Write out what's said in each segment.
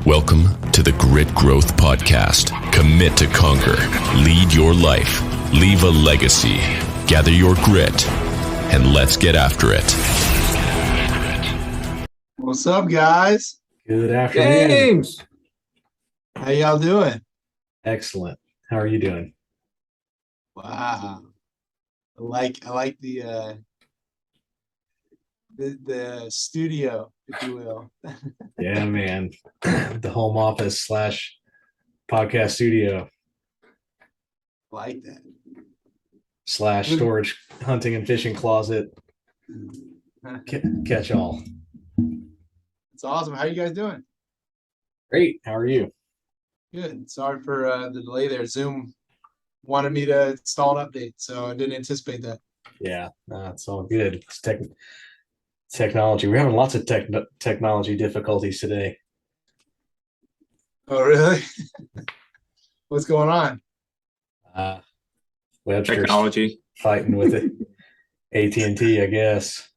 Welcome to the Grit Growth Podcast. Commit to conquer, lead your life, leave a legacy, gather your grit, and let's get after it. What's up, guys? Good afternoon. James! How y'all doing? Excellent. How are you doing? Wow. I like the studio, if you will. Yeah, man. The home office / podcast studio Like that. / storage, hunting and fishing closet. Catch all. It's awesome. How you guys doing? Great. How are you? Good. Sorry for the delay there. Zoom wanted me to install an update, so I didn't anticipate that. Yeah, it's all good. It's technology. We're having lots of technology difficulties today. Oh, really? What's going on? Webster's Technology. fighting with it. AT&T, I guess.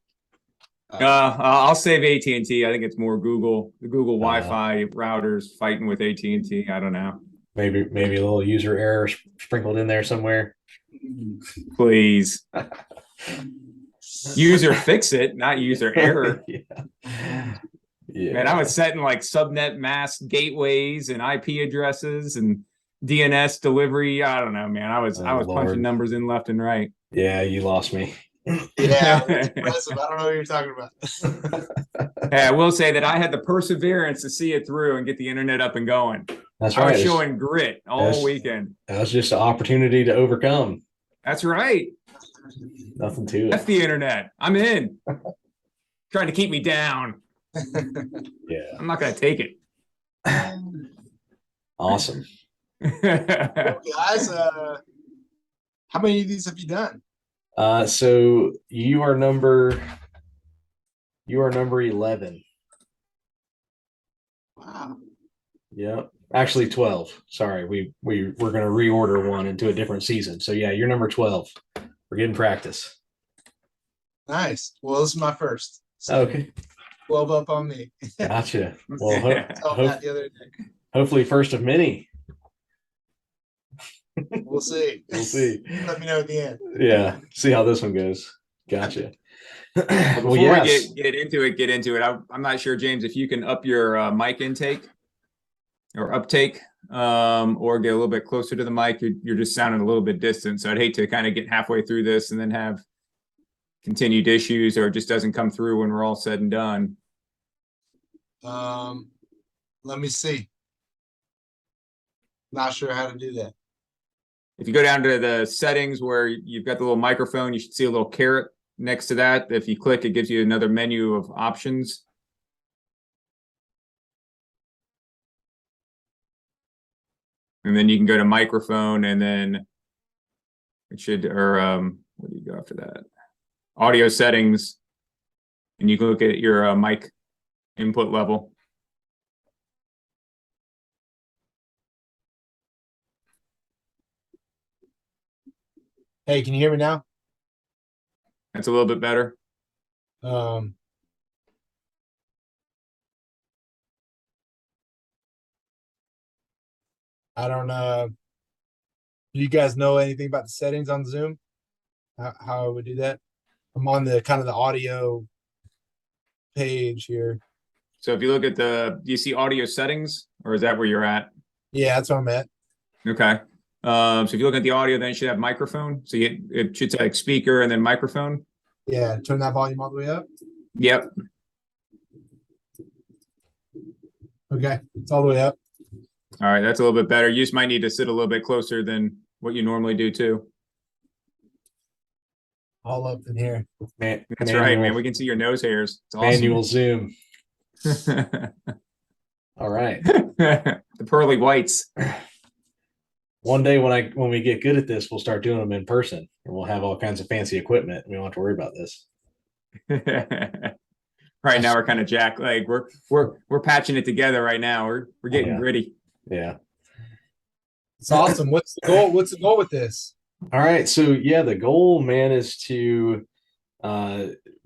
I'll save AT&T. I think it's more Google. The Google Wi-Fi routers fighting with AT&T. I don't know. Maybe a little user error sprinkled in there somewhere. Please. User fix it, not user error. Yeah. Man, I was setting like subnet mask gateways and IP addresses and DNS delivery. I don't know, man. I was punching numbers in left and right. Yeah, you lost me. Yeah, that's impressive. I don't know what you're talking about. Hey, I will say that I had the perseverance to see it through and get the internet up and going. That's right. I was showing grit all weekend. That was just an opportunity to overcome. That's right. Nothing to it. F the internet. I'm in. Trying to keep me down. Yeah. I'm not going to take it. Awesome. Well, guys, how many of these have you done? So you are number 11. Wow. Yep. Actually 12. Sorry. We're going to reorder one into a different season. So yeah, you're number 12. We're getting practice. Nice. Well, this is my first. So Okay. 12 up on me. Gotcha. Well, Told Matt the other day. hopefully first of many. We'll see. We'll see. Let me know at the end. Yeah. See how this one goes. Gotcha. Before we get into it. I'm not sure, James, if you can up your mic intake or uptake or get a little bit closer to the mic. You're just sounding a little bit distant. So I'd hate to kind of get halfway through this and then have continued issues, or it just doesn't come through when we're all said and done. Let me see. Not sure how to do that. If you go down to the settings where you've got the little microphone, you should see a little caret next to that. If you click, it gives you another menu of options. And then you can go to microphone, and then it should, or what do you go after that? Audio settings, and you can look at your mic input level. Hey, can you hear me now? That's a little bit better. I don't know. Do you guys know anything about the settings on Zoom? How I would do that? I'm on the kind of the audio page here. So if you look at do you see audio settings, or is that where you're at? Yeah, that's where I'm at. Okay. So if you look at the audio, then it should have microphone. So it should say like speaker and then microphone. Yeah, turn that volume all the way up. Yep. Okay, it's all the way up. All right, that's a little bit better. You just might need to sit a little bit closer than what you normally do too. All up in here. That's right, man. We can see your nose hairs. It's awesome. Manual zoom. All right. The pearly whites. One day when we get good at this, we'll start doing them in person, and we'll have all kinds of fancy equipment. We don't have to worry about this. Right now we're kind of jacked. Like we're patching it together right now. We're getting gritty. Yeah. It's awesome. What's the goal? What's the goal with this? All right. So yeah, the goal, man, is to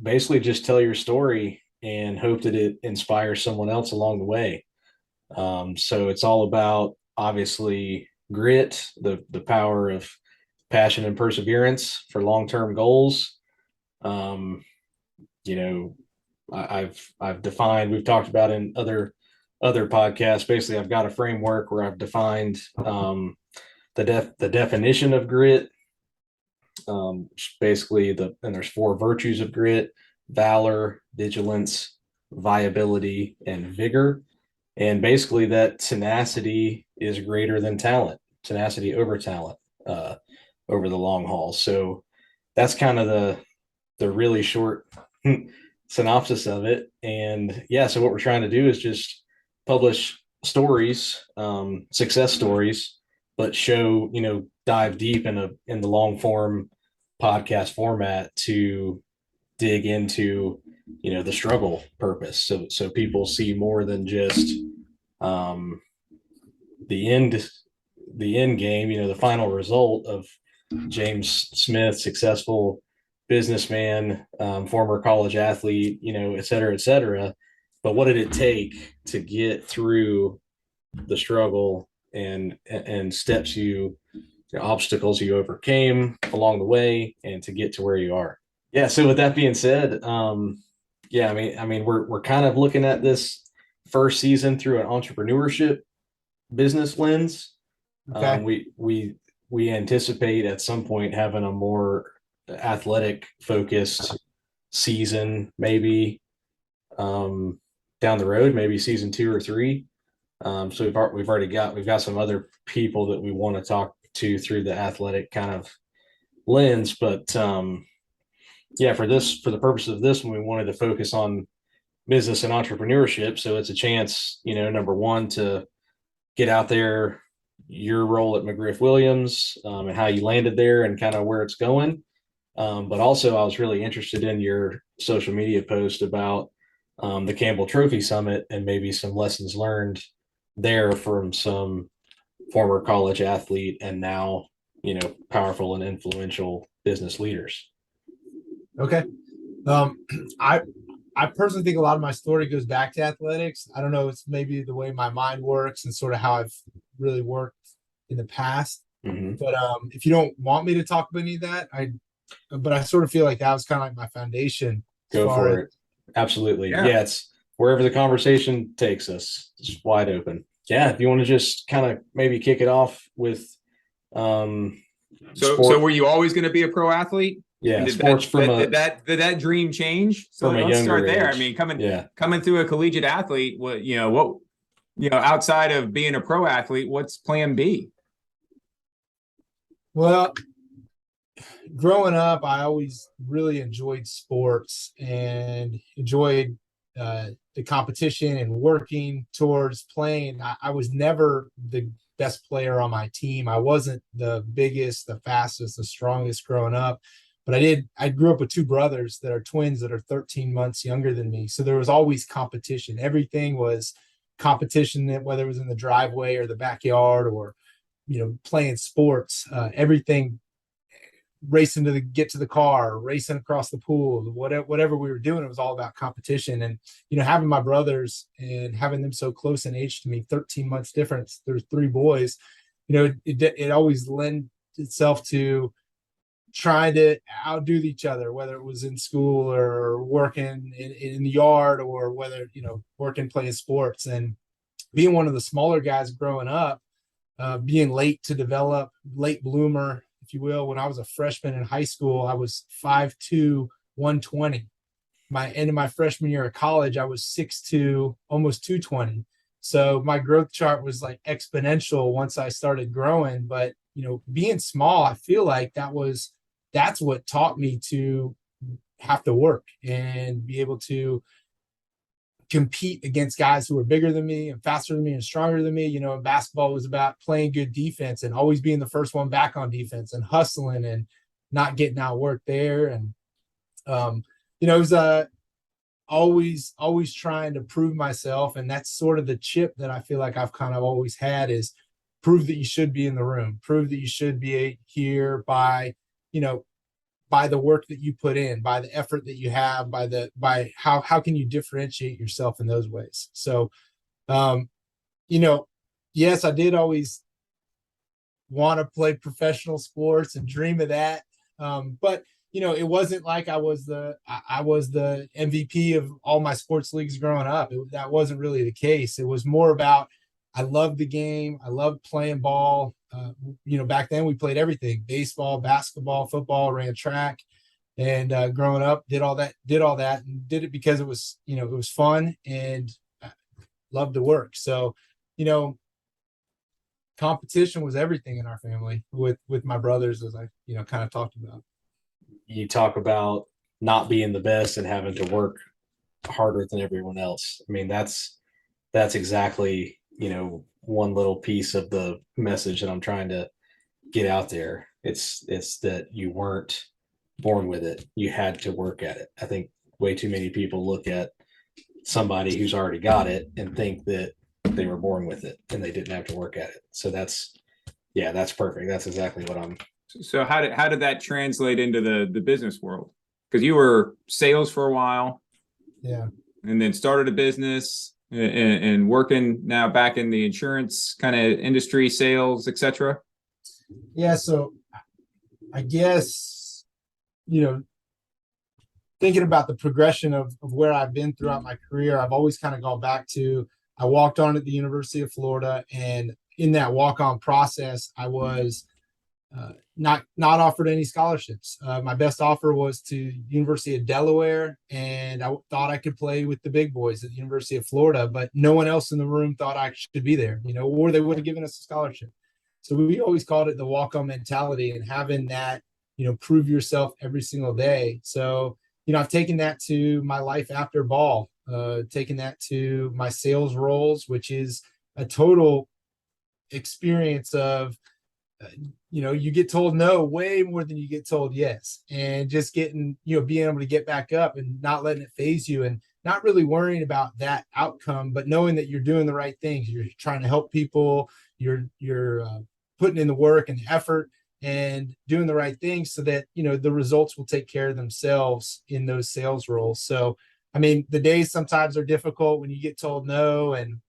basically just tell your story and hope that it inspires someone else along the way. So it's all about obviously grit, the power of passion and perseverance for long-term goals. Um, you know, I've defined, we've talked about in other podcasts. Basically, I've got a framework where I've defined the definition of grit. Basically, and there's 4 virtues of grit: valor, vigilance, viability, and vigor. And basically, that tenacity is greater than talent, tenacity over talent, over the long haul. So that's kind of the really short synopsis of it. And yeah, so what we're trying to do is just publish stories, success stories, but show, dive deep in the long form podcast format to dig into, the struggle purpose. So people see more than just um, the end game, the final result of James Smith, successful businessman, former college athlete, et cetera, et cetera. But what did it take to get through the struggle and steps obstacles you overcame along the way and to get to where you are? Yeah. So with that being said, yeah, we're kind of looking at this first season through an entrepreneurship business lens. Okay. We anticipate at some point having a more athletic focused season, maybe down the road, maybe season 2 or 3. So we've got some other people that we want to talk to through the athletic kind of lens, but yeah, for the purpose of this one, we wanted to focus on business and entrepreneurship. So it's a chance, number one, to get out there, your role at McGriff Williams, and how you landed there and kind of where it's going. But also I was really interested in your social media post about the Campbell Trophy Summit and maybe some lessons learned there from some former college athlete and now, powerful and influential business leaders. Okay. I personally think a lot of my story goes back to athletics. I don't know. It's maybe the way my mind works and sort of how I've really worked in the past. Mm-hmm. But if you don't want me to talk about any of that, but I sort of feel like that was kind of like my foundation. Go for it. Absolutely. Yeah. It's wherever the conversation takes us, it's wide open. Yeah. If you want to just kind of maybe kick it off with, so were you always going to be a pro athlete? Yeah, did sports did that dream change? So let's start there. Age. I mean, coming through a collegiate athlete, outside of being a pro athlete, what's plan B? Well, growing up, I always really enjoyed sports and enjoyed the competition and working towards playing. I was never the best player on my team. I wasn't the biggest, the fastest, the strongest growing up. But I grew up with 2 brothers that are twins that are 13 months younger than me. So there was always competition. Everything was competition, whether it was in the driveway or the backyard or, playing sports, everything, racing to get to the car, racing across the pool, whatever we were doing, it was all about competition. And, having my brothers and having them so close in age to me, 13 months difference, there's 3 boys, it always lent itself to trying to outdo each other, whether it was in school or working in the yard or whether, working, playing sports. And being one of the smaller guys growing up, being late to develop, late bloomer, if you will. When I was a freshman in high school, I was 5'2", 120. End of my freshman year of college, I was 6'2", almost 220. So my growth chart was like exponential once I started growing. But, being small, I feel like that's what taught me to have to work and be able to compete against guys who were bigger than me and faster than me and stronger than me. Basketball was about playing good defense and always being the first one back on defense and hustling and not getting outworked there. And, it was always trying to prove myself. And that's sort of the chip that I feel like I've kind of always had, is prove that you should be in the room, prove that you should be here by the work that you put in, by the effort that you have, by how can you differentiate yourself in those ways. So Yes, I did always want to play professional sports and dream of that. But it wasn't like I was the MVP of all my sports leagues growing up. That wasn't really the case. It was more about, I loved the game. I loved playing ball. Back then we played everything: baseball, basketball, football, ran track. And growing up, did all that, and did it because it was, it was fun, and I loved to work. So, competition was everything in our family with my brothers, as I kind of talked about. You talk about not being the best and having to work harder than everyone else. I mean, that's exactly one little piece of the message that I'm trying to get out there. It's that you weren't born with it. You had to work at it. I think way too many people look at somebody who's already got it and think that they were born with it and they didn't have to work at it. So that's perfect. That's exactly what I'm. So how did that translate into the business world? Because you were sales for a while, yeah, and then started a business and working now back in the insurance kind of industry, sales, etc. Yeah. So I guess, thinking about the progression of where I've been throughout my career, I've always kind of gone back to, I walked on at the University of Florida, and in that walk-on process, I was not offered any scholarships. My best offer was to University of Delaware, and I thought I could play with the big boys at the University of Florida, but no one else in the room thought I should be there, or they would have given us a scholarship. So we always called it the walk-on mentality, and having that, prove yourself every single day. So, I've taken that to my life after ball, taken that to my sales roles, which is a total experience of, you get told no way more than you get told yes, and just getting, being able to get back up and not letting it phase you, and not really worrying about that outcome, but knowing that you're doing the right things. You're trying to help people. You're putting in the work and the effort and doing the right things so that, the results will take care of themselves in those sales roles. So, I mean, the days sometimes are difficult when you get told no, and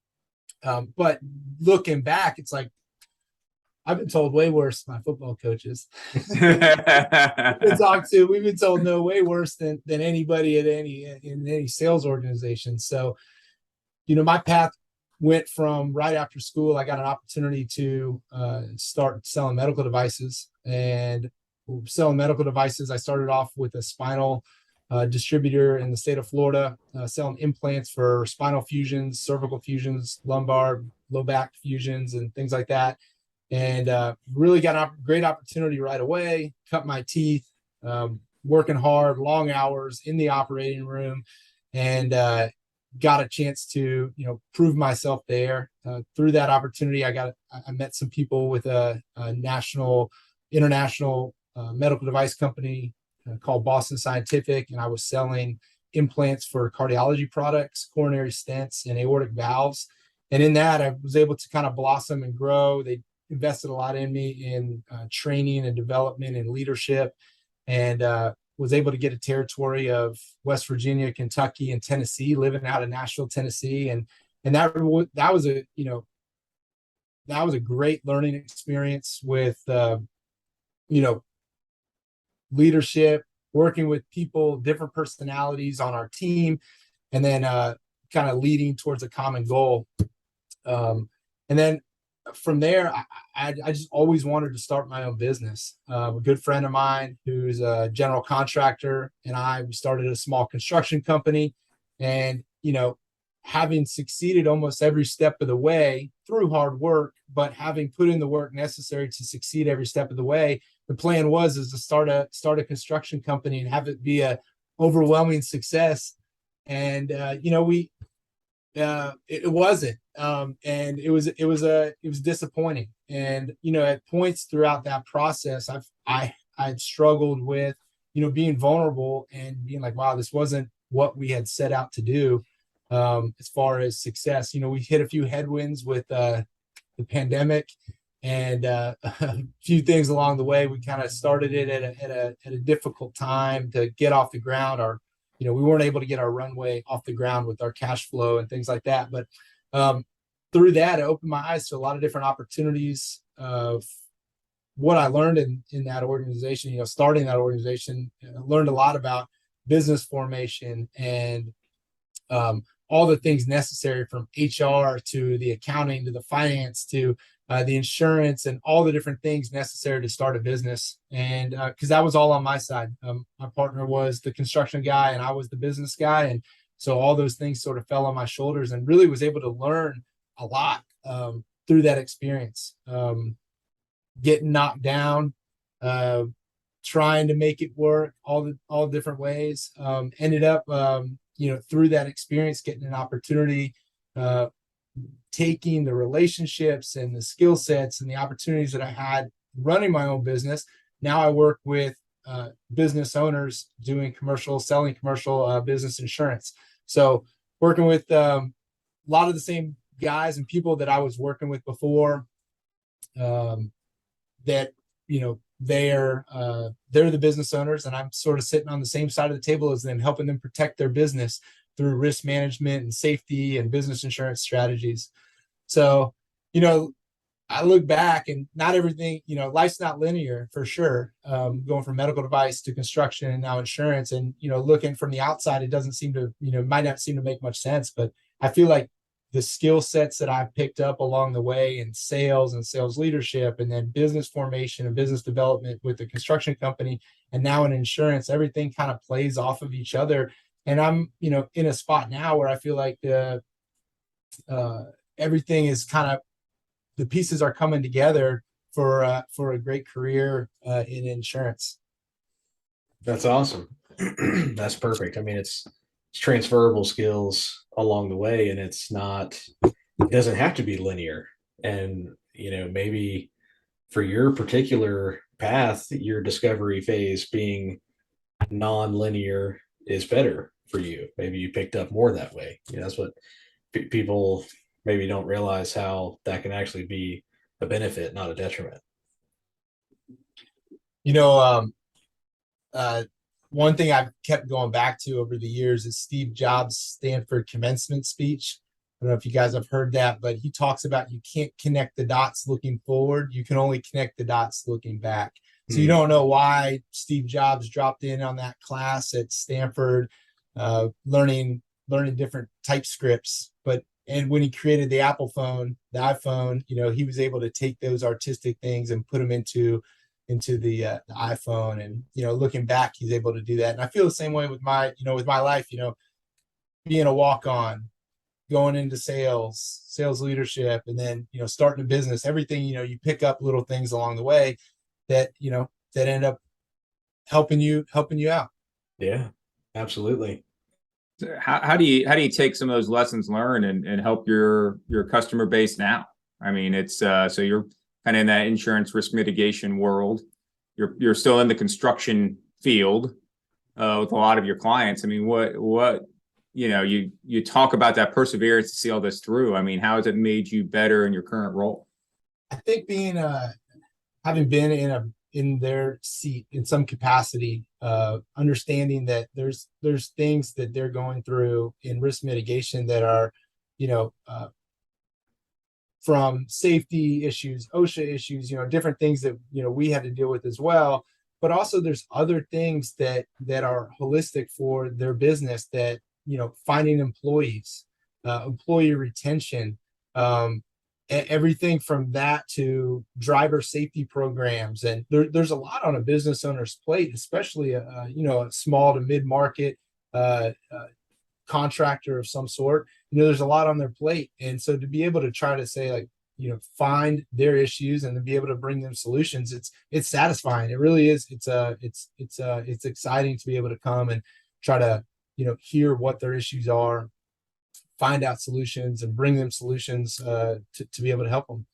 but looking back, it's like, I've been told way worse than my football coaches. We've been told no way worse than anybody in any sales organization. So, my path went from right after school. I got an opportunity to start selling medical devices. And selling medical devices, I started off with a spinal distributor in the state of Florida, selling implants for spinal fusions, cervical fusions, lumbar, low back fusions, and things like that. And really got a great opportunity right away. Cut my teeth, working hard, long hours in the operating room, and got a chance to prove myself there. Through that opportunity, I met some people with a international medical device company called Boston Scientific, and I was selling implants for cardiology products, coronary stents, and aortic valves. And in that, I was able to kind of blossom and grow. They invested a lot in me in training and development and leadership, and was able to get a territory of West Virginia, Kentucky, and Tennessee, living out of Nashville, Tennessee. And that was a great learning experience with, leadership, working with people, different personalities on our team, and then kind of leading towards a common goal. And then from there, I just always wanted to start my own business. A good friend of mine who's a general contractor and we started a small construction company, and, having succeeded almost every step of the way through hard work, but having put in the work necessary to succeed every step of the way, the plan was to start a construction company and have it be a overwhelming success. And, it wasn't, and it was disappointing. And, at points throughout that process, I'd struggled with, being vulnerable and being like, wow, this wasn't what we had set out to do. As far as success, we hit a few headwinds with the pandemic and a few things along the way. We kind of started it at a difficult time to get off the ground. We weren't able to get our runway off the ground with our cash flow and things like that. But through that, it opened my eyes to a lot of different opportunities of what I learned in that organization. Starting that organization, I learned a lot about business formation and all the things necessary, from HR to the accounting to the finance to the insurance, and all the different things necessary to start a business. And because that was all on my side. My partner was the construction guy and I was the business guy. And so all those things sort of fell on my shoulders, and really was able to learn a lot through that experience. Getting knocked down, trying to make it work all different ways. Ended up, through that experience, getting an opportunity, taking the relationships and the skill sets and the opportunities that I had running my own business. Now I work with business owners selling commercial business insurance. So working with a lot of the same guys and people that I was working with before, that, they're the business owners, and I'm sort of sitting on the same side of the table as them, helping them protect their business through risk management and safety and business insurance strategies. So, I look back, and not everything, life's not linear for sure. Going from medical device to construction and now insurance, and, looking from the outside, it doesn't seem to, might not seem to make much sense, but I feel like the skill sets that I've picked up along the way in sales and sales leadership, and then business formation and business development with the construction company, and now in insurance, everything kind of plays off of each other. And I'm, in a spot now where I feel like everything is kind of, the pieces are coming together for a great career in insurance. That's awesome. That's perfect. I mean, it's transferable skills along the way, and it doesn't have to be linear. And, maybe for your particular path, your discovery phase being non-linear is better for you. Maybe you picked up more that way. That's what people maybe don't realize, how that can actually be a benefit, not a detriment. One thing I've kept going back to over the years is Steve Jobs' Stanford commencement speech. I don't know if you guys have heard that, but he talks about, you can't connect the dots looking forward. You can only connect the dots looking back. So you don't know why Steve Jobs dropped in on that class at Stanford, learning different TypeScripts. And when he created the iPhone, he was able to take those artistic things and put them into the iPhone. And, looking back, he's able to do that. And I feel the same way with my life, being a walk-on, going into sales leadership, and then, starting a business, everything, you pick up little things along the way that, that end up helping you out. Yeah, absolutely. How do you take some of those lessons learned and help your customer base now? I mean, it's so you're kind of in that insurance risk mitigation world. You're still in the construction field with a lot of your clients. I mean, what you talk about that perseverance to see all this through. I mean, how has it made you better in your current role? I think having been in their seat in some capacity, understanding that there's things that they're going through in risk mitigation that are, from safety issues, OSHA issues, different things that, we had to deal with as well. But also there's other things that are holistic for their business, that, finding employees, employee retention, everything from that to driver safety programs. And there's a lot on a business owner's plate, especially a small to mid-market contractor of some sort. There's a lot on their plate. And so to be able to try to say, like, find their issues and to be able to bring them solutions, it's satisfying. It really is. It's exciting to be able to come and try to, hear what their issues are, find out solutions, and bring them solutions to be able to help them.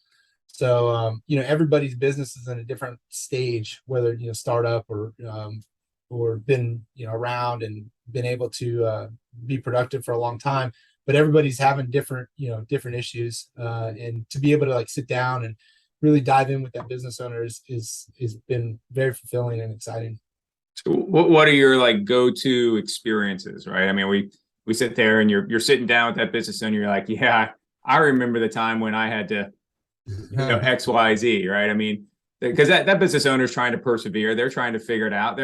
So, everybody's business is in a different stage, whether, startup or been, around and been able to be productive for a long time, but everybody's having different issues. And to be able to, like, sit down and really dive in with that business owner is been very fulfilling and exciting. So what are your, like, go-to experiences, right? I mean, we sit there and you're sitting down with that business owner. You're like, yeah, I remember the time when I had to, X, Y, Z, right? I mean, because that business owner is trying to persevere. They're trying to figure it out.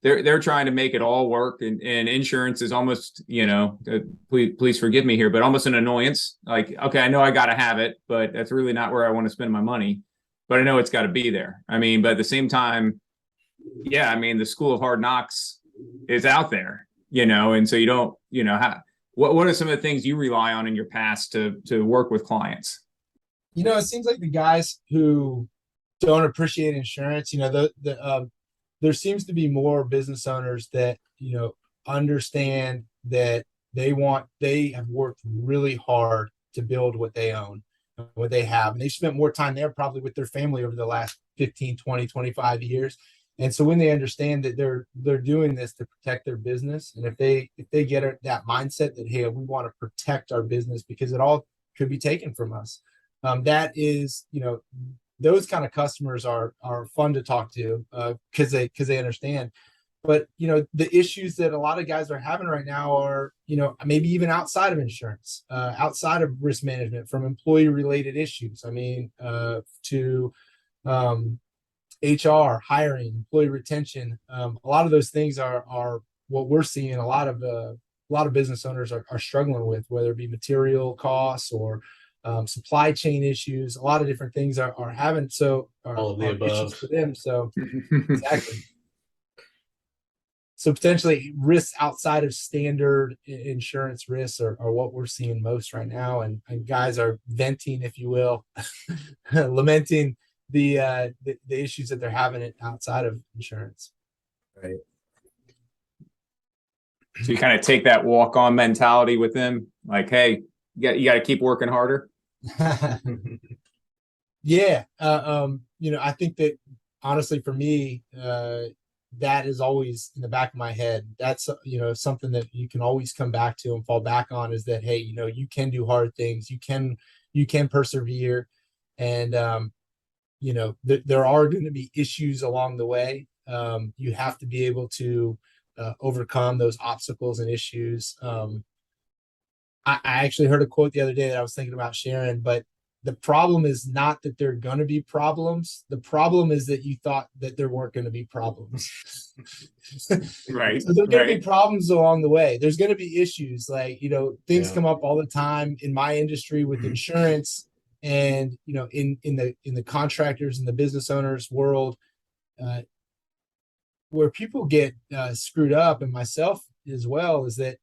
They're trying to make it all work. And insurance is almost, please forgive me here, but almost an annoyance. Like, okay, I know I got to have it, but that's really not where I want to spend my money. But I know it's got to be there. I mean, but at the same time, yeah, I mean, the school of hard knocks is out there, and so you don't, what are some of the things you rely on in your past to work with clients? It seems like the guys who don't appreciate insurance, there seems to be more business owners that, understand that they have worked really hard to build what they own, what they have. And they spent more time there probably with their family over the last 15, 20, 25 years. And so when they understand that they're doing this to protect their business, and if they get that mindset that, hey, we want to protect our business because it all could be taken from us. That is, those kind of customers are fun to talk to because they understand. But the issues that a lot of guys are having right now are maybe even outside of insurance, outside of risk management, from employee related issues. I mean, to HR, hiring, employee retention. A lot of those things are what we're seeing. A lot of business owners are struggling with, whether it be material costs or supply chain issues. A lot of different things are having all of the above issues for them. So exactly. So potentially risks outside of standard insurance risks are what we're seeing most right now, and guys are venting, if you will, lamenting the issues that they're having outside of insurance. Right. So you kind of take that walk-on mentality with them, like, hey, you got to keep working harder. Yeah. I think that honestly for me, that is always in the back of my head. That's, something that you can always come back to and fall back on, is that, hey, you can do hard things. You can persevere. And, there are going to be issues along the way. You have to be able to overcome those obstacles and issues. I actually heard a quote the other day that I was thinking about sharing, but the problem is not that there are going to be problems. The problem is that you thought that there weren't going to be problems. Right. So there are going to be problems along the way. There's going to be issues, like, things come up all the time in my industry with insurance, and, in the contractors and the business owners world, where people get screwed up, and myself as well, is that,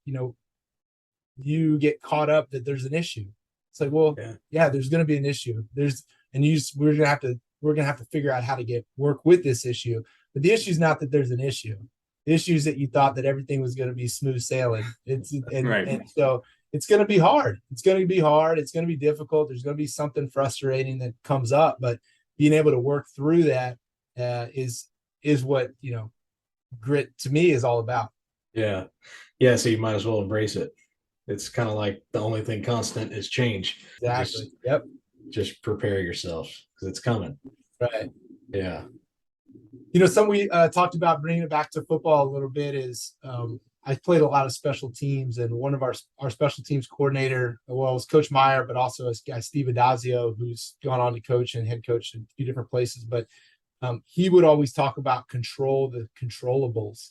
you get caught up that there's an issue. It's like, well, yeah, there's going to be an issue. We're going to have to figure out how to work with this issue. But the issue is not that there's an issue. The issue is that you thought that everything was going to be smooth sailing. And so it's going to be hard. It's going to be hard. It's going to be difficult. There's going to be something frustrating that comes up, but being able to work through that is what, grit to me is all about. Yeah. Yeah. So you might as well embrace it. It's kind of like the only thing constant is change. Exactly. Just prepare yourself because it's coming. Right. Yeah. Something we talked about, bringing it back to football a little bit, is I played a lot of special teams, and one of our special teams coordinator, was Coach Meyer, but also a guy, Steve Adazio, who's gone on to coach and head coach in a few different places. But he would always talk about control the controllables.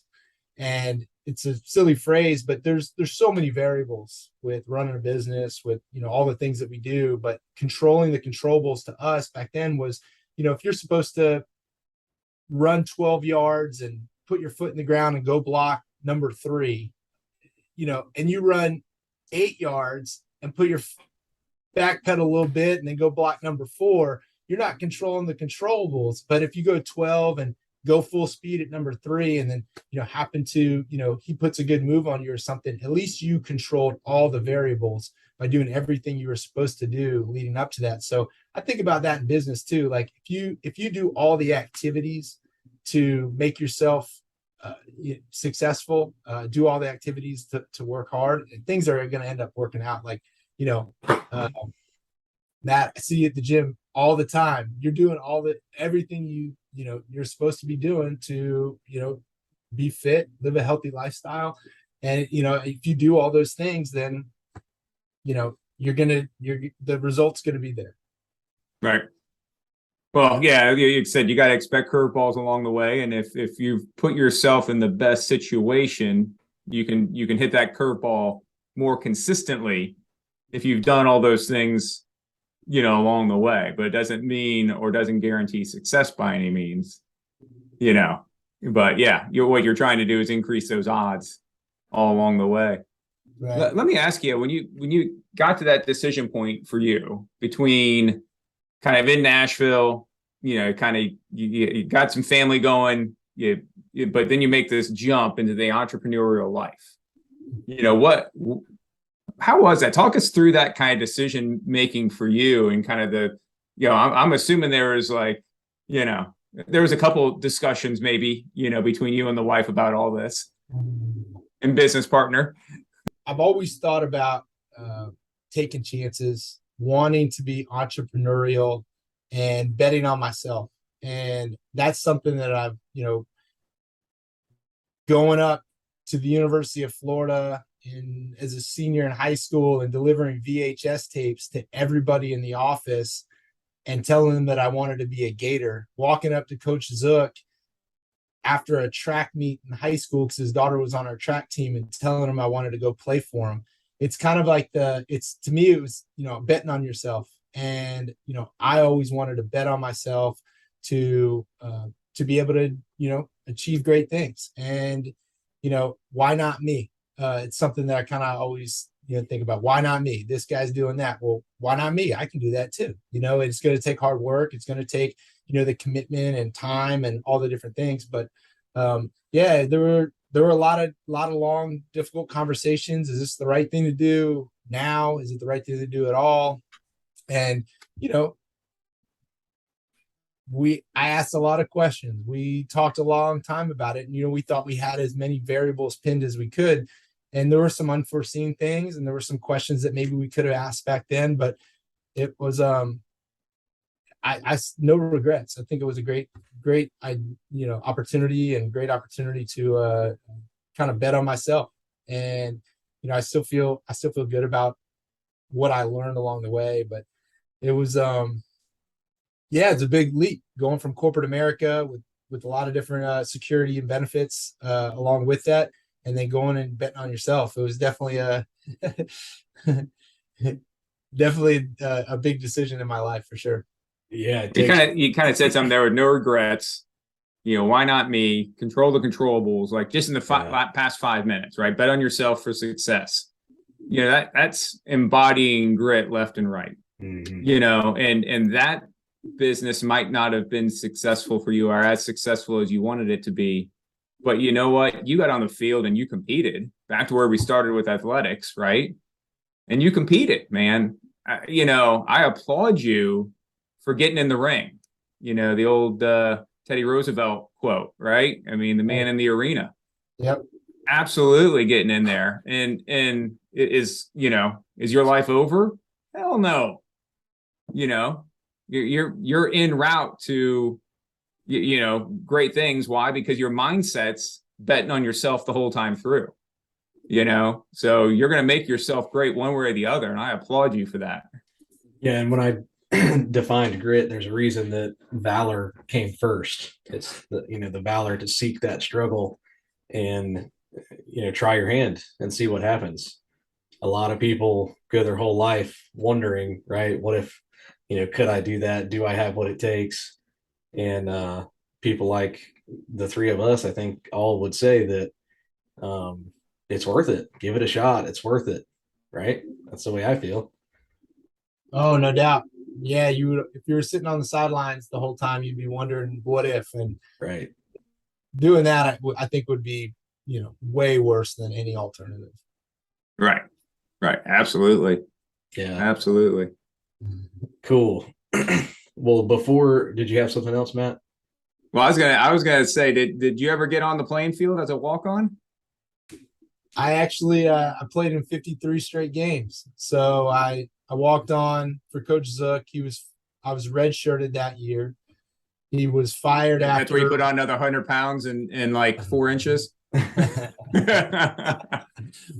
And it's a silly phrase, but there's so many variables with running a business, with, all the things that we do. But controlling the controllables to us back then was, if you're supposed to run 12 yards and put your foot in the ground and go block number 3, and you run 8 yards and put your backpedal a little bit and then go block number 4, you're not controlling the controllables. But if you go 12 and go full speed at number 3, and then, happen to, he puts a good move on you or something, at least you controlled all the variables by doing everything you were supposed to do leading up to that. So I think about that in business too. Like if you do all the activities to make yourself successful, do all the activities to work hard, and things are going to end up working out. Like, Matt, I see you at the gym all the time. You're doing everything you're supposed to be doing to, be fit, live a healthy lifestyle. And, if you do all those things, then, the result's gonna be there. Right. Well, yeah, you said you got to expect curveballs along the way, and if you've put yourself in the best situation, you can hit that curveball more consistently if you've done all those things, along the way. But it doesn't mean or doesn't guarantee success by any means, But yeah, what you're trying to do is increase those odds all along the way. Right. Let me ask you, when you got to that decision point for you between kind of in Nashville, kind of you got some family going, but then you make this jump into the entrepreneurial life. How was that? Talk us through that kind of decision making for you, and kind of I'm assuming there was there was a couple discussions maybe, between you and the wife about all this, and business partner. I've always thought about taking chances, wanting to be entrepreneurial, and betting on myself. And that's something that I've, going up to the University of Florida as a senior in high school and delivering VHS tapes to everybody in the office and telling them that I wanted to be a Gator, walking up to Coach Zook after a track meet in high school because his daughter was on our track team and telling him I wanted to go play for him. It's kind of like to me, it was, betting on yourself. And, I always wanted to bet on myself to be able to, achieve great things. And, why not me? It's something that I kind of always, think about. Why not me? This guy's doing that. Well, why not me? I can do that too. It's going to take hard work. It's going to take, the commitment and time and all the different things. But there were a lot of long, difficult conversations. Is this the right thing to do now? Is it the right thing to do at all? And, I asked a lot of questions. We talked a long time about it. And, we thought we had as many variables pinned as we could. And there were some unforeseen things, and there were some questions that maybe we could have asked back then, but it was, I no regrets. I think it was a great, opportunity, and great opportunity to kind of bet on myself. And, I still feel good about what I learned along the way, but it was, it's a big leap going from corporate America with a lot of different security and benefits along with that, and then going and betting on yourself. It was definitely a big decision in my life for sure. Yeah, you kind of said something there with no regrets. Why not me? Control the controllables, like just in the past 5 minutes, right? Bet on yourself for success. That's embodying grit left and right. Mm-hmm. And that business might not have been successful for you or as successful as you wanted it to be. But you know what? You got on the field and you competed, back to where we started with athletics, right? And you competed, man. I applaud you for getting in the ring. The old Teddy Roosevelt quote, right? I mean, the man in the arena. Yep. Absolutely getting in there. And is your life over? Hell no. You're en route to, great things. Why? Because your mindset's betting on yourself the whole time through, so you're going to make yourself great one way or the other. And I applaud you for that. Yeah. And when I defined grit, there's a reason that valor came first. It's the valor to seek that struggle and, try your hand and see what happens. A lot of people go their whole life wondering, right? What if, could I do that? Do I have what it takes? And people like the three of us, I think all would say that it's worth it. Give it a shot. It's worth it. Right? That's the way I feel. Oh, no doubt. Yeah, if you were sitting on the sidelines the whole time, you'd be wondering what if. And right, doing that, I think would be, way worse than any alternative. Right. Absolutely. Yeah. Absolutely. Cool. Well, did you have something else, Matt? Well, I was gonna say, did you ever get on the playing field as a walk-on? I actually I played in 53 straight games. So I walked on for Coach Zook. I was redshirted that year. He was fired after. That's where you put on another 100 pounds in like 4 inches.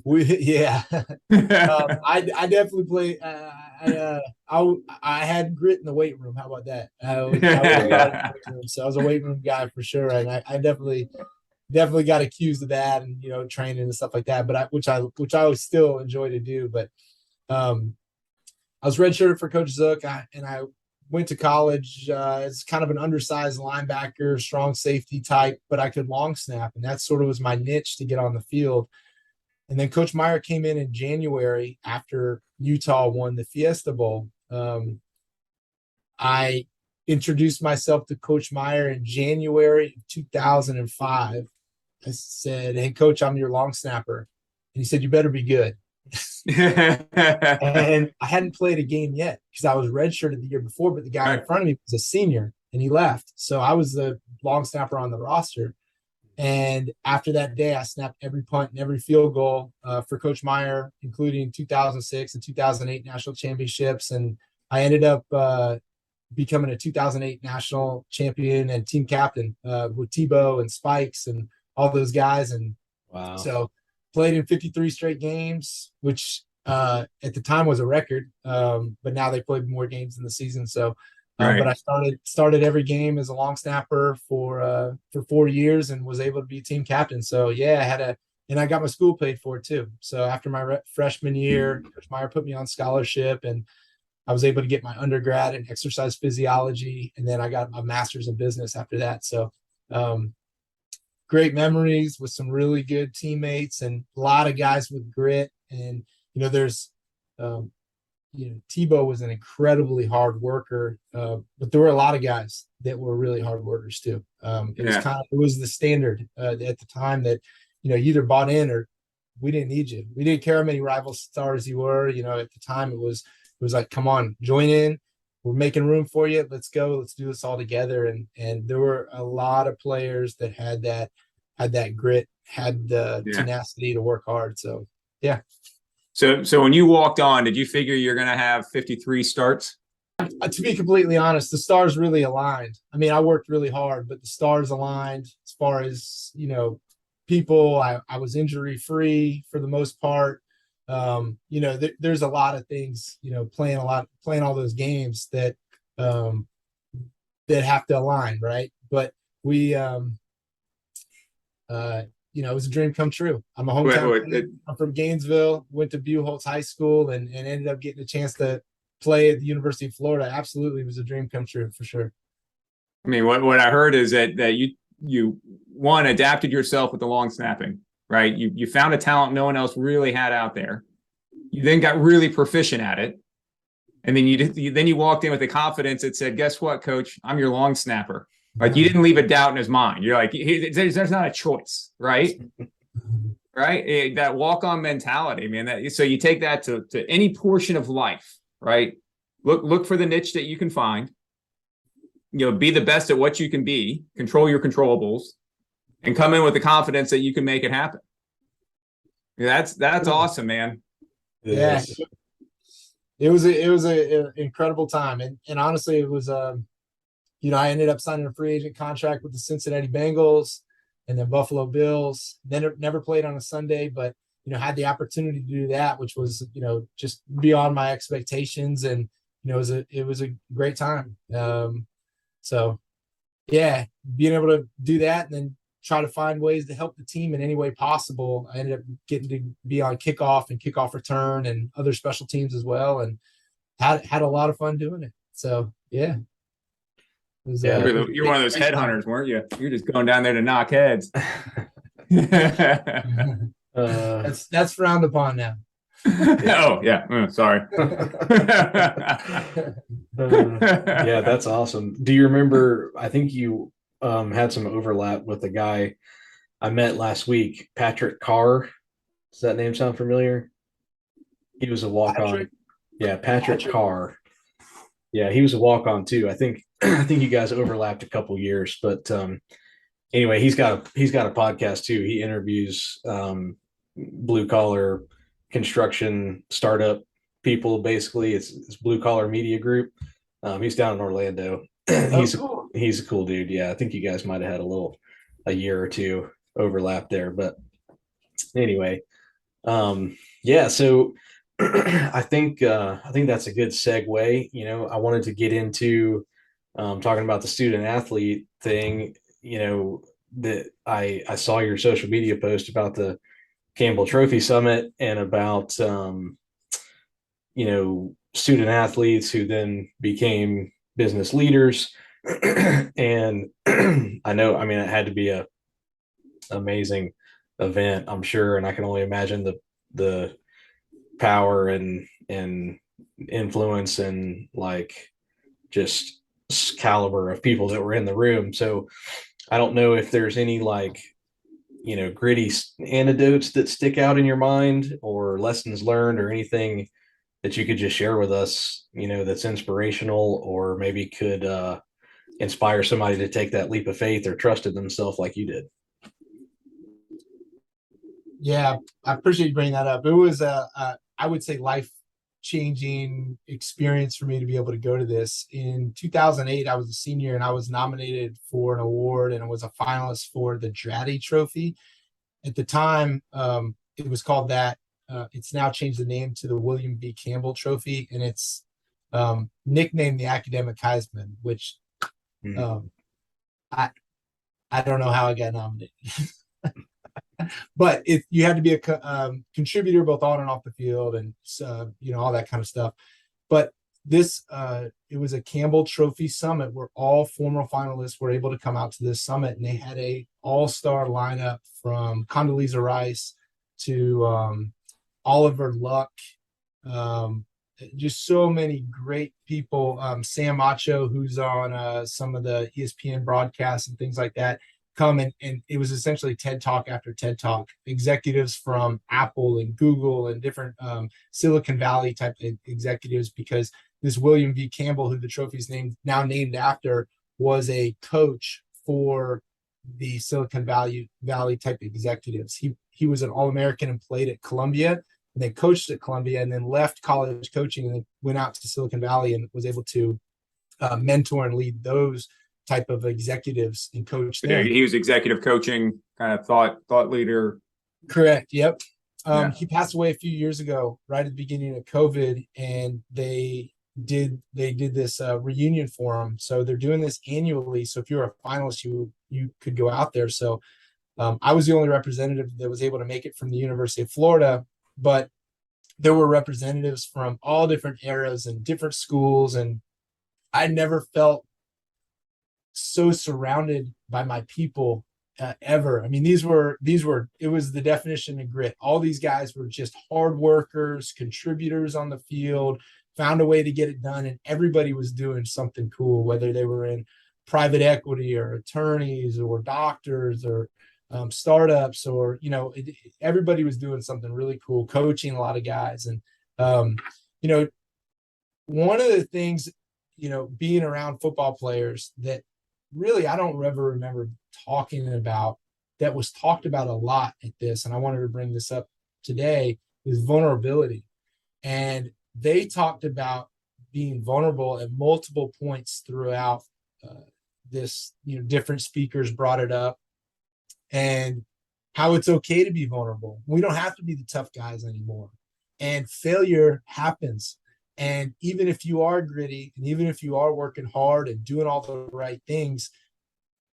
Yeah. I definitely play. I had grit in the weight room. How about that? I was in the weight room, so I was a weight room guy for sure, and I definitely got accused of that, and training and stuff like that. But which I would still enjoy to do. But I was redshirted for Coach Zook, and I went to college as kind of an undersized linebacker, strong safety type, but I could long snap, and that sort of was my niche to get on the field. And then Coach Meyer came in January after Utah won the Fiesta Bowl. I introduced myself to Coach Meyer in January of 2005. I said, "Hey, Coach, I'm your long snapper." And he said, "You better be good." And I hadn't played a game yet because I was redshirted the year before, but the guy in front of me was a senior and he left. So I was the long snapper on the roster. And after that day, I snapped every punt and every field goal for Coach Meyer, including 2006 and 2008 national championships. And I ended up becoming a 2008 national champion and team captain with Tebow and Spikes and all those guys. And wow. So played in 53 straight games, which at the time was a record. But now they played more games in the season. So but I started every game as a long snapper for 4 years and was able to be team captain. So yeah, and I got my school paid for too. So after my freshman year, Coach Meyer put me on scholarship, and I was able to get my undergrad in exercise physiology, and then I got a master's in business after that. So great memories with some really good teammates and a lot of guys with grit. And there's Tebow was an incredibly hard worker, but there were a lot of guys that were really hard workers too. It was the standard at the time that you either bought in or we didn't need you. We didn't care how many rival stars you were. At the time it was like, come on, join in. We're making room for you. Let's go. Let's do this all together. And there were a lot of players that had that grit, had the tenacity to work hard. So yeah. So when you walked on, did you figure you're going to have 53 starts? To be completely honest, the stars really aligned. I mean, I worked really hard, but the stars aligned as far as, people. I was injury free for the most part. There's a lot of things, playing all those games that have to align. Right. But we, it was a dream come true. I'm a hometown kid. I'm from Gainesville, went to Buchholz High School and ended up getting a chance to play at the University of Florida. Absolutely was a dream come true for sure. I mean, what I heard is that you adapted yourself with the long snapping, right? You found a talent no one else really had out there. You then got really proficient at it. And then you walked in with the confidence that said, guess what, Coach? I'm your long snapper. Like you didn't leave a doubt in his mind. You're like, there's not a choice, right? Right? That walk-on mentality, man. So you take that to any portion of life, right? Look for the niche that you can find. Be the best at what you can be. Control your controllables, and come in with the confidence that you can make it happen. That's awesome, man. Yeah, it was an incredible time, and honestly, it was I ended up signing a free agent contract with the Cincinnati Bengals and then Buffalo Bills. Then never played on a Sunday, but had the opportunity to do that, which was just beyond my expectations, and it was a great time. So yeah, being able to do that and then try to find ways to help the team in any way possible. I ended up getting to be on kickoff and kickoff return and other special teams as well, and had a lot of fun doing it. So yeah. You're one of those headhunters, weren't you? You're just going down there to knock heads. That's frowned upon now. Oh yeah, sorry. Yeah, that's awesome. Do you remember? I think you had some overlap with the guy I met last week, Patrick Carr. Does that name sound familiar? He was a walk-on. Yeah, Patrick Carr. Yeah, he was a walk-on too. I think you guys overlapped a couple years, but anyway, he's got a podcast too. He interviews blue collar construction startup people. Basically, it's Blue Collar Media Group. He's down in Orlando. He's a cool dude. Yeah, I think you guys might have had a year or two overlap there. But anyway, yeah, so I think that's a good segue. I wanted to get into talking about the student athlete thing. That I saw your social media post about the Campbell Trophy Summit and about student athletes who then became business leaders. And I know, it had to be a amazing event, I'm sure, and I can only imagine the power and influence and like just caliber of people that were in the room. So I don't know if there's any like gritty anecdotes that stick out in your mind or lessons learned or anything that you could just share with us, that's inspirational or maybe could inspire somebody to take that leap of faith or trust in themselves like you did. Yeah, I appreciate you bringing that up. It was I would say life-changing experience for me to be able to go to this. In 2008, I was a senior and I was nominated for an award and I was a finalist for the Dratty Trophy. At the time, it was called that. It's now changed the name to the William V. Campbell Trophy, and it's nicknamed the Academic Heisman, which I don't know how I got nominated. But you had to be a contributor both on and off the field and all that kind of stuff. But this it was a Campbell Trophy Summit where all former finalists were able to come out to this summit, and they had a all-star lineup from Condoleezza Rice to Oliver Luck, just so many great people. Sam Acho, who's on some of the ESPN broadcasts and things like that, come and it was essentially TED Talk after TED Talk. Executives from Apple and Google and different Silicon Valley type executives, because this William V. Campbell, who the trophy is now named after, was a coach for the Silicon Valley type executives. He was an All-American and played at Columbia, and then coached at Columbia, and then left college coaching and then went out to Silicon Valley and was able to mentor and lead those type of executives and coach them. He was executive coaching, kind of thought leader. Correct. Yep. He passed away a few years ago, right at the beginning of COVID, and they did this reunion for him. So they're doing this annually. So if you're a finalist, you could go out there. So I was the only representative that was able to make it from the University of Florida, but there were representatives from all different eras and different schools, and I never felt so surrounded by my people ever. I mean, it was the definition of grit. All these guys were just hard workers, contributors on the field, found a way to get it done, and everybody was doing something cool, whether they were in private equity or attorneys or doctors or startups, or everybody was doing something really cool, coaching a lot of guys. And one of the things, being around football players that really I don't ever remember talking about, that was talked about a lot at this, and I wanted to bring this up today, is vulnerability. And they talked about being vulnerable at multiple points throughout this. Different speakers brought it up, and how it's okay to be vulnerable. We don't have to be the tough guys anymore, and failure happens. And even if you are gritty, and even if you are working hard and doing all the right things,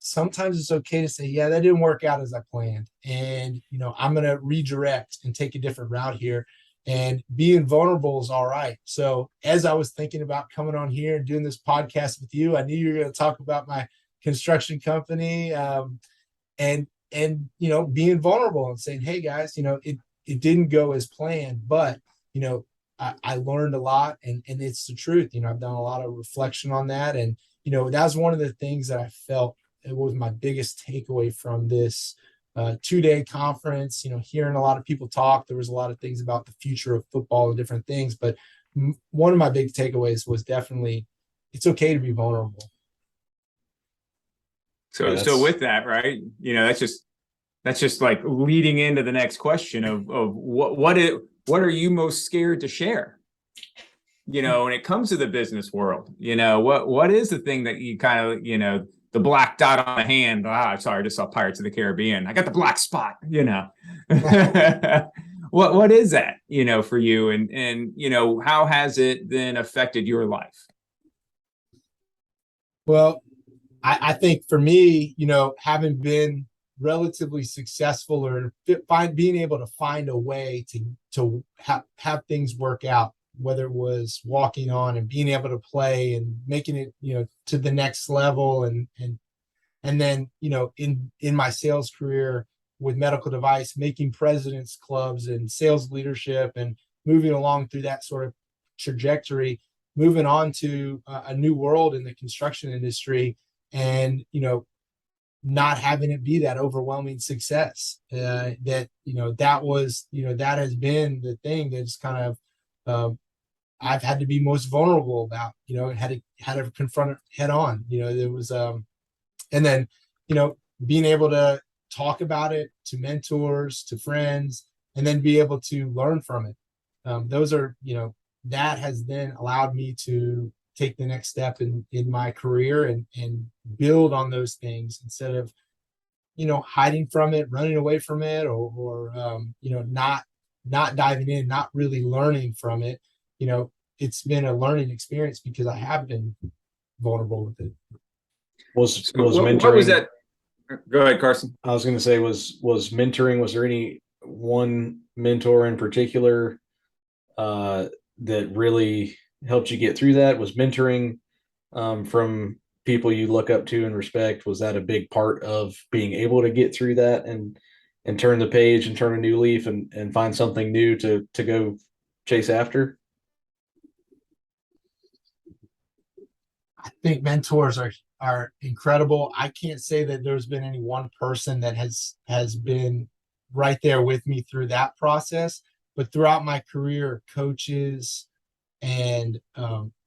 sometimes it's okay to say, yeah, that didn't work out as I planned. And, I'm going to redirect and take a different route here. And being vulnerable is all right. So as I was thinking about coming on here and doing this podcast with you, I knew you were going to talk about my construction company, and being vulnerable and saying, hey guys, it didn't go as planned, but, I learned a lot, and it's the truth. I've done a lot of reflection on that. And, that's one of the things that I felt it was my biggest takeaway from this 2-day conference. Hearing a lot of people talk, there was a lot of things about the future of football and different things. But one of my big takeaways was definitely, it's okay to be vulnerable. So with that, right, that's just like leading into the next question of what are you most scared to share? When it comes to the business world, what is the thing that you kind of, the black dot on the hand. Sorry, I just saw Pirates of the Caribbean. I got the black spot, What is that, for you? And how has it then affected your life? Well, I think for me, having been relatively successful or being able to find a way to have things work out, whether it was walking on and being able to play and making it, to the next level. And then, in my sales career with medical device, making president's clubs and sales leadership and moving along through that sort of trajectory, moving on to a new world in the construction industry, and, not having it be that overwhelming success, that has been the thing that's kind of, I've had to be most vulnerable about, had to confront it head on. There was, and then, being able to talk about it to mentors, to friends, and then be able to learn from it. Those are, that has then allowed me to take the next step in my career and build on those things instead of, hiding from it, running away from it, or not diving in, not really learning from it. It's been a learning experience because I have been vulnerable with it. Was mentoring? What was that? Go ahead, Carson. I was going to say, was mentoring, was there any one mentor in particular that really helped you get through that? Was mentoring from people you look up to and respect, was that a big part of being able to get through that and turn the page and turn a new leaf and find something new to go chase after? I think mentors are incredible. I can't say that there's been any one person that has been right there with me through that process, but throughout my career, coaches and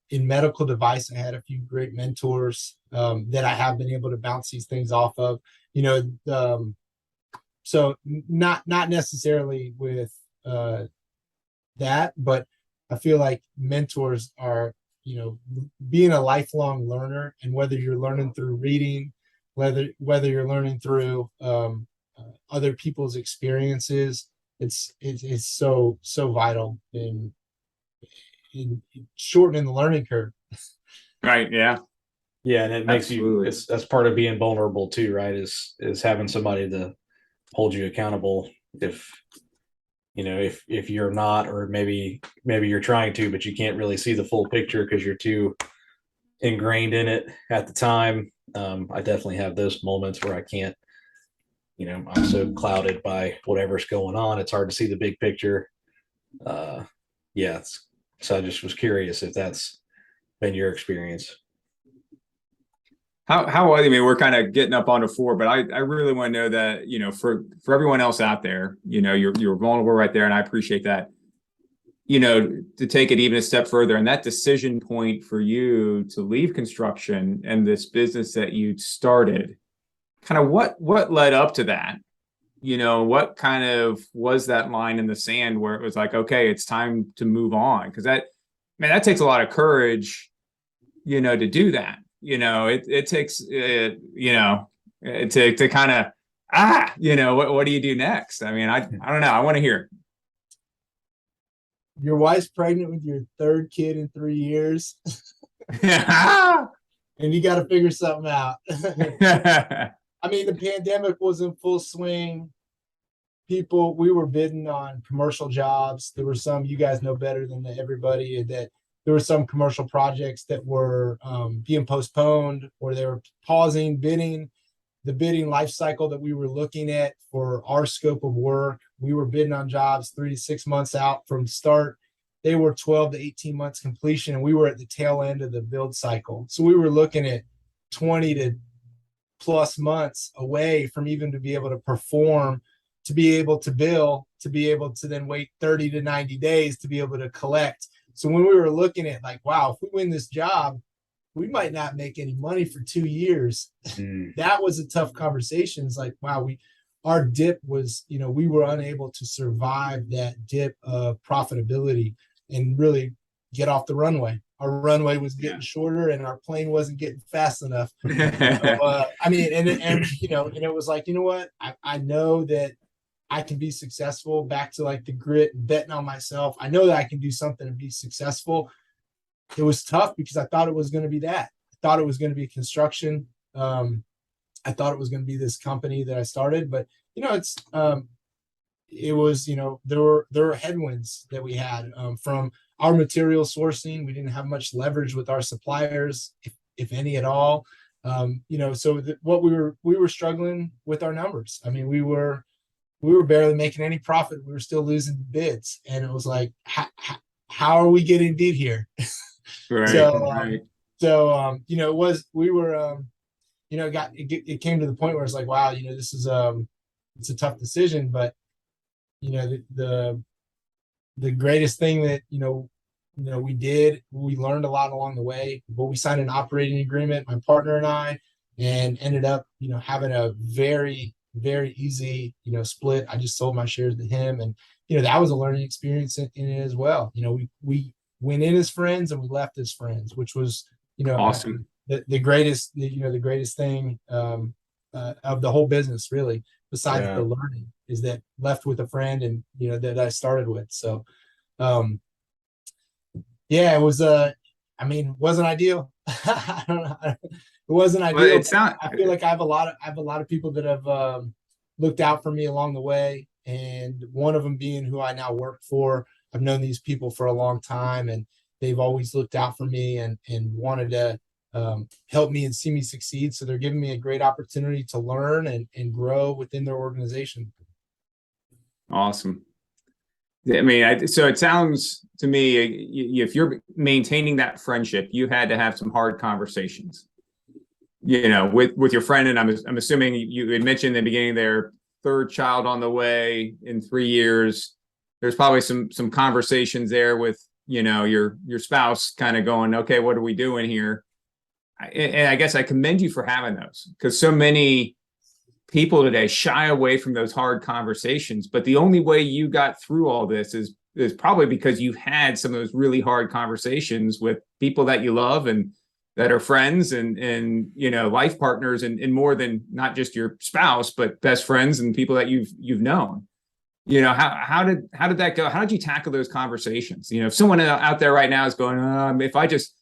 in medical device, I had a few great mentors that I have been able to bounce these things off of. So not necessarily with that, but I feel like mentors are, being a lifelong learner, and whether you're learning through reading, whether you're learning through other people's experiences, it's so vital in shortening the learning curve. Right. Yeah. Yeah. And it makes that's part of being vulnerable too, right? Is having somebody to hold you accountable if you're not, or maybe you're trying to, but you can't really see the full picture because you're too ingrained in it at the time. I definitely have those moments where I can't, I'm so clouded by whatever's going on. It's hard to see the big picture. So I just was curious if that's been your experience. How I mean, we're kind of getting up on the 4, but I really want to know that, for everyone else out there, you're vulnerable right there. And I appreciate that, to take it even a step further, and that decision point for you to leave construction and this business that you started, kind of what led up to that? What kind of was that line in the sand where it was like, okay, it's time to move on? Because that takes a lot of courage, to do that. It takes, to kind of, what do you do next? I mean, I don't know. I want to hear. Your wife's pregnant with your third kid in 3 years. And you got to figure something out. I mean, the pandemic was in full swing. We were bidding on commercial jobs. There were some, you guys know better than everybody, that there were some commercial projects that were being postponed, or they were pausing bidding. The bidding life cycle that we were looking at for our scope of work, we were bidding on jobs 3 to 6 months out from start. They were 12 to 18 months completion, and we were at the tail end of the build cycle. So we were looking at 20 to plus months away from even to be able to perform, to be able to bill, to be able to then wait 30 to 90 days to be able to collect. So when we were looking at like, wow, if we win this job, we might not make any money for 2 years. That was a tough conversation. It's like, wow, our dip was, we were unable to survive that dip of profitability and really get off the runway. our runway was getting shorter and our plane wasn't getting fast enough. So, I mean, and it was like, you know what? I know that I can be successful, back to like the grit and betting on myself. I know that I can do something and be successful. It was tough because I thought it was going to be that. I thought it was going to be construction. I thought it was going to be this company that I started, but it was, there were headwinds that we had from our material sourcing. We didn't have much leverage with our suppliers, if any at all. So what we were struggling with our numbers. I mean, we were barely making any profit. We were still losing bids, and it was like, how are we getting beat here? Right. It was, we were, it came to the point where it's like, wow, this is it's a tough decision, but the greatest thing that we learned a lot along the way. But we signed an operating agreement, my partner and I, and ended up having a very, very easy split. I just sold my shares to him, and that was a learning experience in it as well. We went in as friends and we left as friends, which was awesome. The greatest thing of the whole business, really, besides the learning, is that left with a friend and that I started with. So it was wasn't ideal. I don't know. It wasn't ideal. Well, I feel like I have a lot of people that have looked out for me along the way, and one of them being who I now work for. I've known these people for a long time, and they've always looked out for me and wanted to help me and see me succeed. So they're giving me a great opportunity to learn and grow within their organization. Awesome. I mean, so it sounds to me, if you're maintaining that friendship, you had to have some hard conversations, with your friend. And I'm assuming you had mentioned in the beginning their third child on the way in 3 years. There's probably some conversations there with, your spouse kind of going, okay, what are we doing here? And I guess I commend you for having those, because so many people today shy away from those hard conversations. But the only way you got through all this is probably because you had some of those really hard conversations with people that you love and that are friends and life partners, and more than not just your spouse, but best friends and people that you've known. How did that go? How did you tackle those conversations? If someone out there right now is going, if I just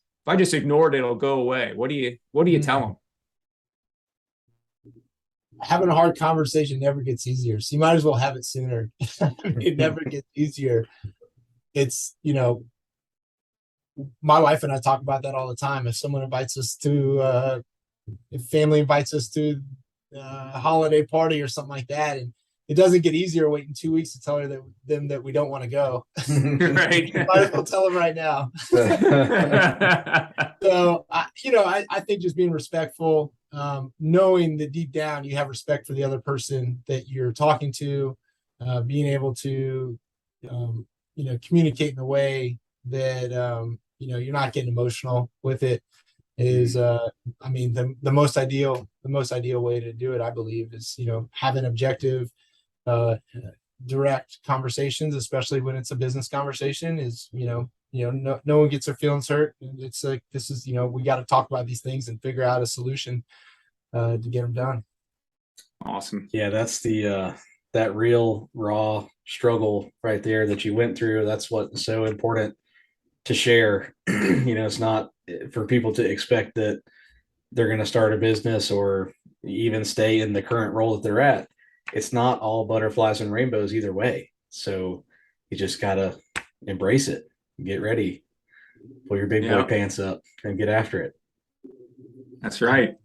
ignore it, it'll go away. What do you tell them? Having a hard conversation never gets easier. So you might as well have it sooner. It never gets easier. It's, my wife and I talk about that all the time. If someone invites us to, if family invites us to a holiday party or something like that, and it doesn't get easier waiting 2 weeks to tell them that we don't want to go. Right. Might as well tell them right now. So, I think just being respectful, knowing that deep down you have respect for the other person that you're talking to, being able to, communicate in a way that, you're not getting emotional with it is, the most ideal way to do it, I believe, is, having objective, direct conversations, especially when it's a business conversation, is, no one gets their feelings hurt. It's like, this is, we got to talk about these things and figure out a solution to get them done. Awesome. Yeah, that's the that real raw struggle right there that you went through. That's what's so important to share. It's not for people to expect that they're going to start a business or even stay in the current role that they're at. It's not all butterflies and rainbows either way. So you just got to embrace it, get ready, pull your big boy pants up and get after it. That's right.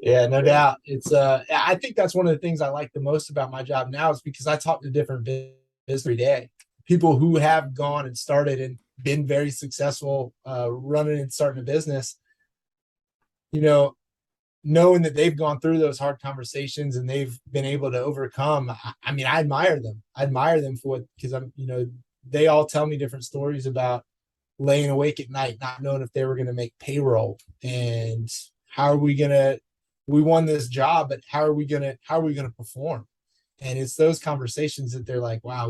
Yeah, no doubt. It's I think that's one of the things I like the most about my job now, is because I talk to different business every day, people who have gone and started and been very successful running and starting a business, knowing that they've gone through those hard conversations and they've been able to overcome. I admire them. I admire them for what, because they all tell me different stories about laying awake at night, not knowing if they were going to make payroll, and we won this job, but how are we going to perform? And it's those conversations that they're like, wow,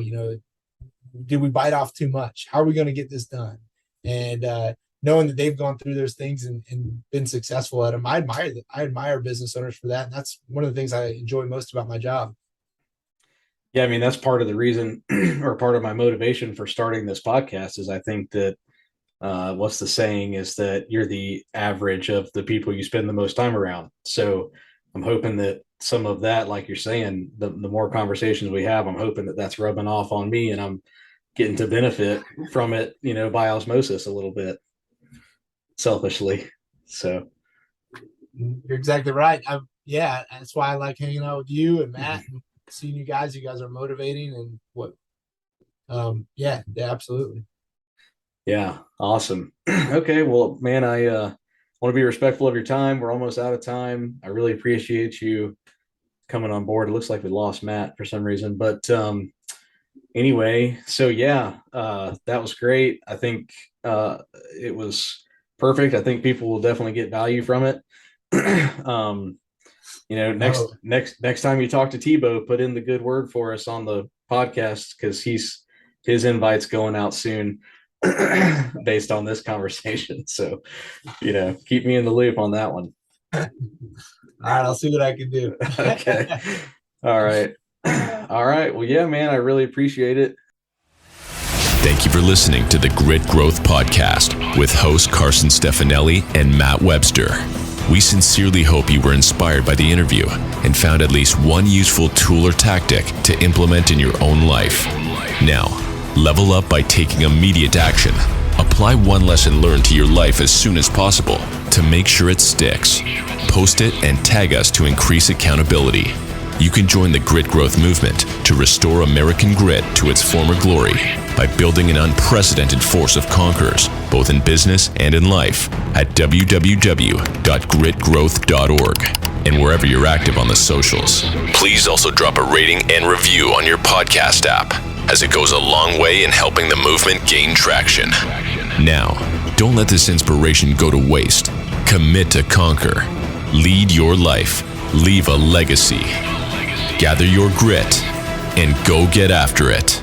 did we bite off too much? How are we going to get this done? and knowing that they've gone through those things and been successful at them. I admire business owners for that. And that's one of the things I enjoy most about my job. Yeah, I mean, that's part of the reason or part of my motivation for starting this podcast is I think that what's the saying is that you're the average of the people you spend the most time around. So I'm hoping that some of that, like you're saying, the more conversations we have, I'm hoping that that's rubbing off on me and I'm getting to benefit from it, by osmosis a little bit selfishly. So you're exactly right. Yeah, that's why I like hanging out with you and Matt and seeing you guys. You guys are motivating and yeah, absolutely. Yeah. Awesome. Okay. Well, man, I want to be respectful of your time. We're almost out of time. I really appreciate you coming on board. It looks like we lost Matt for some reason, but anyway, so yeah, that was great. I think it was perfect. I think people will definitely get value from it. Next time you talk to Tebow, put in the good word for us on the podcast because his invite's going out soon based on this conversation. So, keep me in the loop on that one. All right, I'll see what I can do. Okay. All right. Well, yeah, man, I really appreciate it. Thank you for listening to the Grit Growth Podcast with host Carson Stefanelli and Matt Webster. We sincerely hope you were inspired by the interview and found at least one useful tool or tactic to implement in your own life. Now, level up by taking immediate action. Apply one lesson learned to your life as soon as possible to make sure it sticks. Post it and tag us to increase accountability. You can join the Grit Growth movement to restore American grit to its former glory by building an unprecedented force of conquerors, both in business and in life, at www.gritgrowth.org and wherever you're active on the socials. Please also drop a rating and review on your podcast app, as it goes a long way in helping the movement gain traction. Now, don't let this inspiration go to waste. Commit to conquer. Lead your life. Leave a legacy. Gather your grit and go get after it.